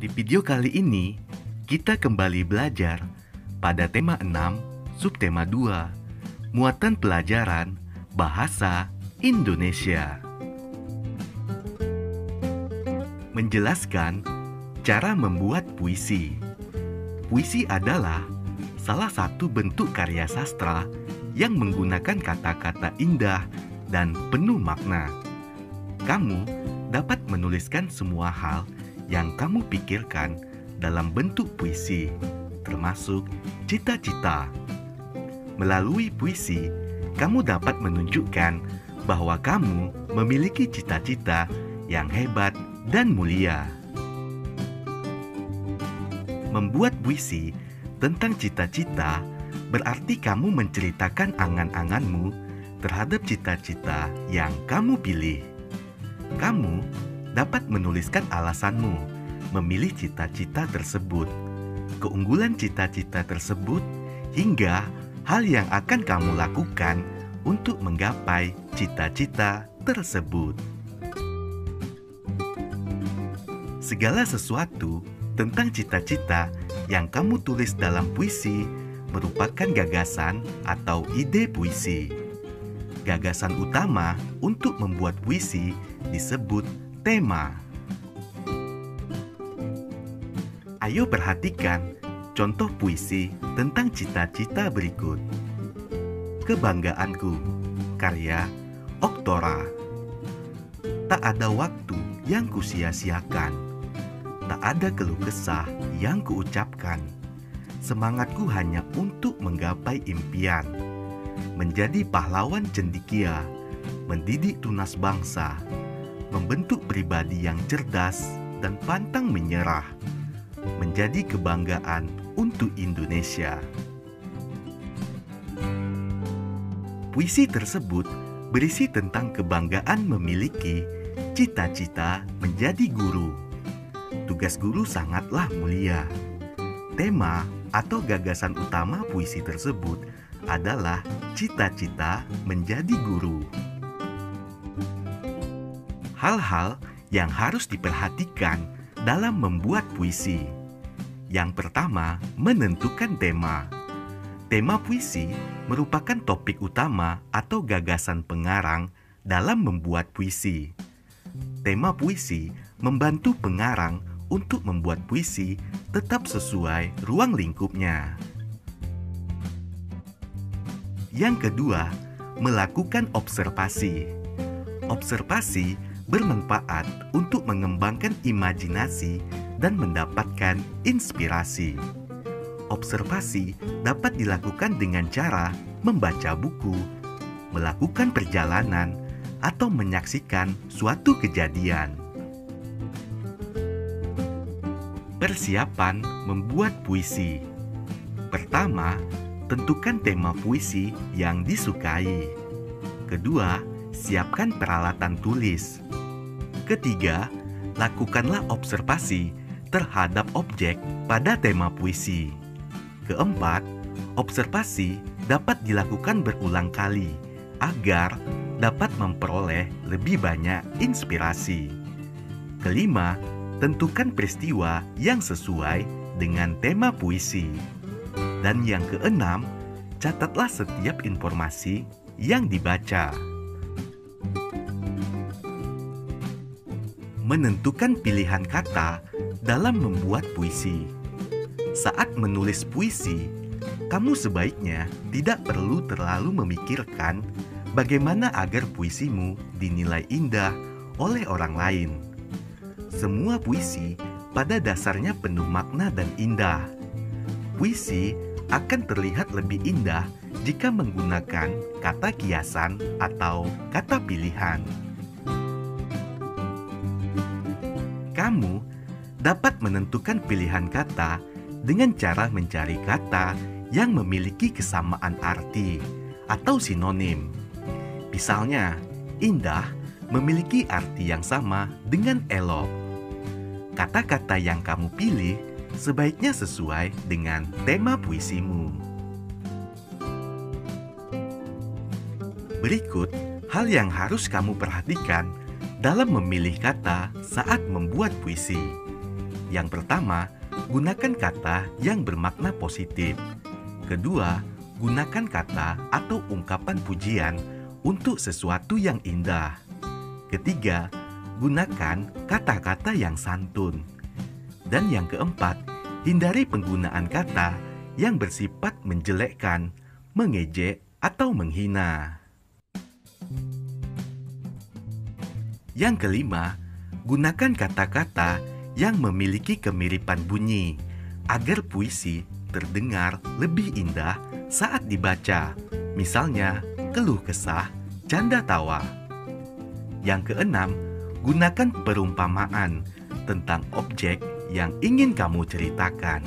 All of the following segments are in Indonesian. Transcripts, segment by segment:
Di video kali ini, kita kembali belajar pada tema 6, subtema 2, muatan pelajaran Bahasa Indonesia. Menjelaskan cara membuat puisi. Puisi adalah salah satu bentuk karya sastra yang menggunakan kata-kata indah dan penuh makna. Kamu dapat menuliskan semua hal yang kamu pikirkan dalam bentuk puisi, termasuk cita-cita. Melalui puisi, kamu dapat menunjukkan bahwa kamu memiliki cita-cita yang hebat dan mulia. Membuat puisi tentang cita-cita berarti kamu menceritakan angan-anganmu terhadap cita-cita yang kamu pilih. Kamu dapat menuliskan alasanmu memilih cita-cita tersebut, keunggulan cita-cita tersebut, hingga hal yang akan kamu lakukan untuk menggapai cita-cita tersebut. Segala sesuatu tentang cita-cita yang kamu tulis dalam puisi merupakan gagasan atau ide puisi. Gagasan utama untuk membuat puisi disebut tema. Ayo perhatikan contoh puisi tentang cita-cita berikut. Kebanggaanku, karya Oktora. Tak ada waktu yang kusia-siakan, tak ada keluh kesah yang kuucapkan. Semangatku hanya untuk menggapai impian, menjadi pahlawan cendekia, mendidik tunas bangsa, membentuk pribadi yang cerdas dan pantang menyerah, menjadi kebanggaan untuk Indonesia. Puisi tersebut berisi tentang kebanggaan memiliki cita-cita menjadi guru. Tugas guru sangatlah mulia. Tema atau gagasan utama puisi tersebut adalah cita-cita menjadi guru. Hal-hal yang harus diperhatikan dalam membuat puisi. Yang pertama, menentukan tema. Tema puisi merupakan topik utama atau gagasan pengarang dalam membuat puisi. Tema puisi membantu pengarang untuk membuat puisi tetap sesuai ruang lingkupnya. Yang kedua, melakukan observasi. Observasi bermanfaat untuk mengembangkan imajinasi dan mendapatkan inspirasi. Observasi dapat dilakukan dengan cara membaca buku, melakukan perjalanan, atau menyaksikan suatu kejadian. Persiapan membuat puisi. Pertama, tentukan tema puisi yang disukai. Kedua, siapkan peralatan tulis. Ketiga, lakukanlah observasi terhadap objek pada tema puisi. Keempat, observasi dapat dilakukan berulang kali agar dapat memperoleh lebih banyak inspirasi. Kelima, tentukan peristiwa yang sesuai dengan tema puisi. Dan yang keenam, catatlah setiap informasi yang dibaca. Menentukan pilihan kata dalam membuat puisi. Saat menulis puisi, kamu sebaiknya tidak perlu terlalu memikirkan bagaimana agar puisimu dinilai indah oleh orang lain. Semua puisi pada dasarnya penuh makna dan indah. Puisi akan terlihat lebih indah jika menggunakan kata kiasan atau kata pilihan. Kamu dapat menentukan pilihan kata dengan cara mencari kata yang memiliki kesamaan arti atau sinonim. Misalnya, indah memiliki arti yang sama dengan elok. Kata-kata yang kamu pilih sebaiknya sesuai dengan tema puisimu. Berikut hal yang harus kamu perhatikan dalam memilih kata saat membuat puisi. Yang pertama, gunakan kata yang bermakna positif. Kedua, gunakan kata atau ungkapan pujian untuk sesuatu yang indah. Ketiga, gunakan kata-kata yang santun. Dan yang keempat, hindari penggunaan kata yang bersifat menjelekkan, mengejek, atau menghina. Yang kelima, gunakan kata-kata yang memiliki kemiripan bunyi agar puisi terdengar lebih indah saat dibaca. Misalnya, keluh kesah, canda tawa. Yang keenam, gunakan perumpamaan tentang objek yang ingin kamu ceritakan.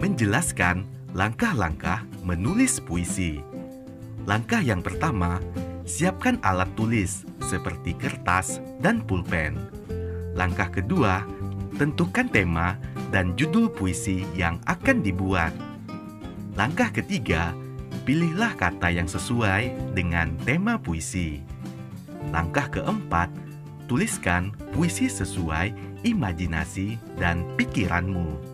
Menjelaskan langkah-langkah menulis puisi. Langkah yang pertama, siapkan alat tulis seperti kertas dan pulpen. Langkah kedua, tentukan tema dan judul puisi yang akan dibuat. Langkah ketiga, pilihlah kata yang sesuai dengan tema puisi. Langkah keempat, tuliskan puisi sesuai imajinasi dan pikiranmu.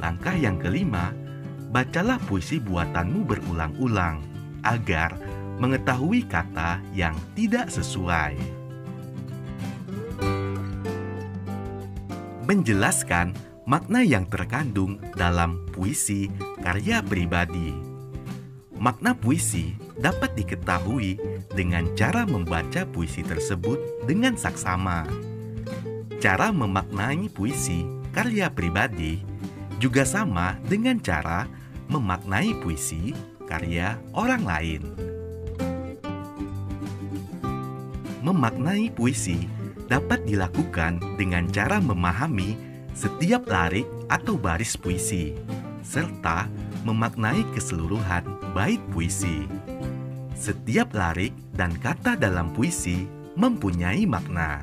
Langkah yang kelima, bacalah puisi buatanmu berulang-ulang agar mengetahui kata yang tidak sesuai. Menjelaskan makna yang terkandung dalam puisi karya pribadi. Makna puisi dapat diketahui dengan cara membaca puisi tersebut dengan saksama. Cara memaknai puisi karya pribadi juga sama dengan cara memaknai puisi karya orang lain. Memaknai puisi dapat dilakukan dengan cara memahami setiap larik atau baris puisi, serta memaknai keseluruhan bait puisi. Setiap larik dan kata dalam puisi mempunyai makna.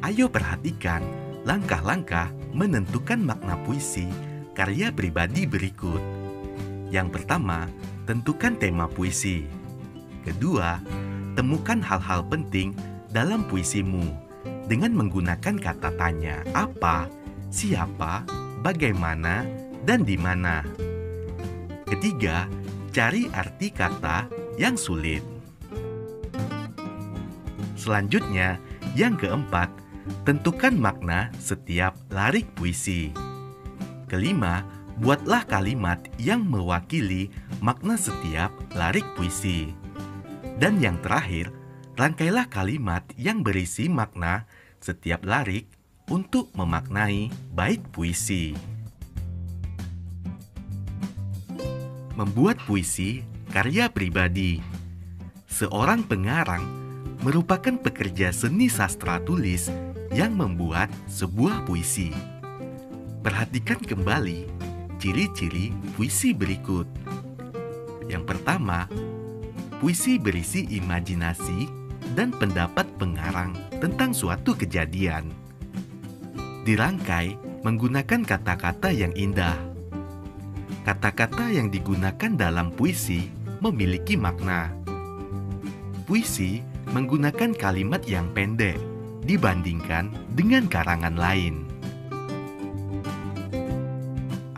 Ayo perhatikan langkah-langkah menentukan makna puisi karya pribadi berikut. Yang pertama, tentukan tema puisi. Kedua, temukan hal-hal penting dalam puisimu dengan menggunakan kata tanya apa, siapa, bagaimana, dan di mana. Ketiga, cari arti kata yang sulit. Selanjutnya, yang keempat, tentukan makna setiap larik puisi. Kelima, buatlah kalimat yang mewakili makna setiap larik puisi. Dan yang terakhir, rangkailah kalimat yang berisi makna setiap larik untuk memaknai bait puisi. Membuat puisi karya pribadi. Seorang pengarang merupakan pekerja seni sastra tulis yang membuat sebuah puisi. Perhatikan kembali ciri-ciri puisi berikut. Yang pertama, puisi berisi imajinasi dan pendapat pengarang tentang suatu kejadian. Dirangkai menggunakan kata-kata yang indah. Kata-kata yang digunakan dalam puisi memiliki makna. Puisi menggunakan kalimat yang pendek dibandingkan dengan karangan lain.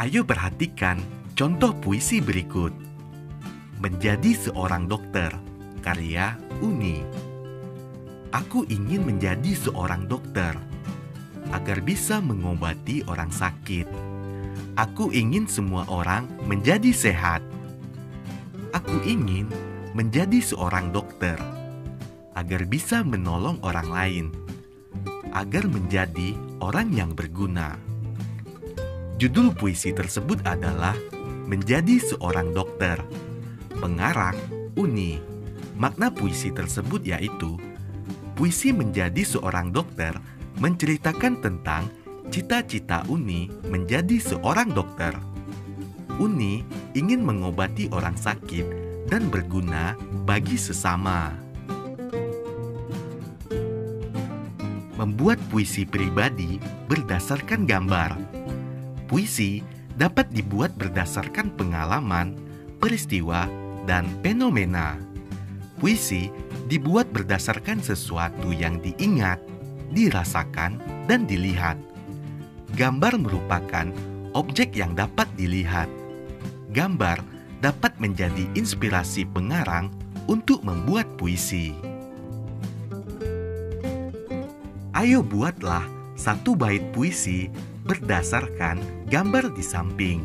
Ayo perhatikan contoh puisi berikut. Menjadi seorang dokter, karya Uni. Aku ingin menjadi seorang dokter agar bisa mengobati orang sakit. Aku ingin semua orang menjadi sehat. Aku ingin menjadi seorang dokter agar bisa menolong orang lain, agar menjadi orang yang berguna. Judul puisi tersebut adalah Menjadi Seorang Dokter. Pengarang Uni. Makna puisi tersebut yaitu puisi menjadi seorang dokter menceritakan tentang cita-cita Uni menjadi seorang dokter. Uni ingin mengobati orang sakit dan berguna bagi sesama. Membuat puisi pribadi berdasarkan gambar. Puisi dapat dibuat berdasarkan pengalaman, peristiwa, dan fenomena. Puisi dibuat berdasarkan sesuatu yang diingat, dirasakan, dan dilihat. Gambar merupakan objek yang dapat dilihat. Gambar dapat menjadi inspirasi pengarang untuk membuat puisi. Ayo buatlah satu bait puisi berdasarkan gambar di samping.